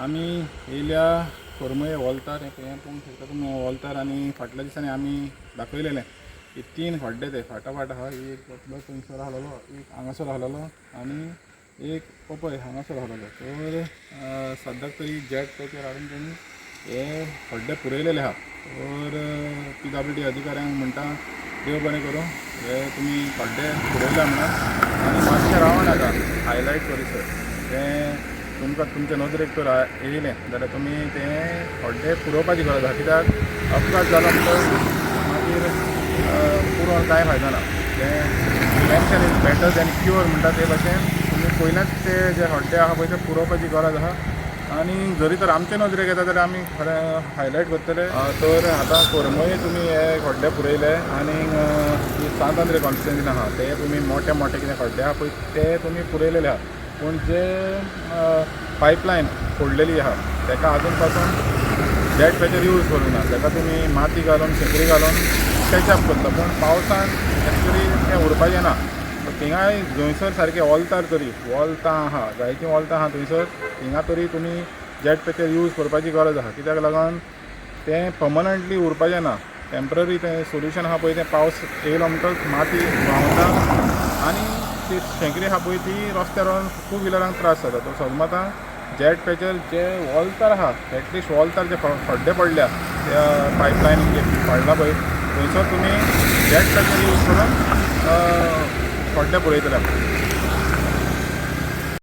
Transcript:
आमी येयल्या कोरमये वॉल्तार हें पळोवंक शकता तुमी वॉल्तार आनी फाटल्या दिसांनी आमी दाखयलेलें की 3 खड्डे ते फाटाफाट आहा. एक थंयसर आहलेलो, एक हांगासर आहलेलो आनी एक पपय हांगासर आहलेलो. तर सद्याक तरी जेट पॅचर हाडून तेणी हे खड्डे पुरयलेले आहा. तर PWD अधिकाऱ्यांक म्हणटा देव बरें करूं, हे तुमी खड्डे पुरयल्या म्हणून आनी मातशें रावं नाका हायलायट करीसर. तें तुमकां तुमच्या नदरेक तर येयलें जाल्यार तुमी तें खड्डे पुरोवपाची गरज आहा. कित्याक अपघात जालो म्हणटच मागीर पुरोवन कांय फायदो ना. तें prevention is better than cure म्हणटा ते भाशेन तुमी पयलेंच ते जे खड्डे आहा पळय ते पुरोवपाची गरज आहा. आनी जरी तर आमचे नदरेक येता जाल्यार आमी खरें हायलायट करतले. तर आतां कोरमये तुमी हे खड्डे पुरयले आनी सांत आंद्रे कॉन्स्टिट्युएन्सीन आहा ते तुमी मोठे मोठे कितें खड्डे आहा पळय ते तुमी पुरयलेले आहा. पूण जे पायपलायन फोडलेली आहा ताका आजून पासून जेट पॅचर यूज करूंक ना. ताका तुमी माती घालून शेंकडी घालून पॅचअप करता. पूण पावसान एक्चुली तें उरपाचें ना. थिंगाय थंयसर सारकें वॉल्तार तरी वॉल्तां आहा, जायतीं वॉल्तां आहा थंयसर. थिंगा तरी तुमी जेट पॅचर यूज करपाची गरज आहा. कित्याक लागून तें पर्मनंटली उरपाचें ना. टॅम्पररी तें सोल्युशन आहा पळय तें पावस येयलो म्हणटच माती व्हांवता आनी ती शेंकडी आहा पळय ती रस्त्यार व्हरून टू व्हिलरांक त्रास जाता. तो सजमतां जेट पॅचर जे वॉल्तार आहा एटलिस्ट वॉल्तार जे खड्डे पडल्या त्या पायपलायनीक जे पडला पळय थंयसर तुमी जेट पॅचर यूज करून खड्डे पुरयतले.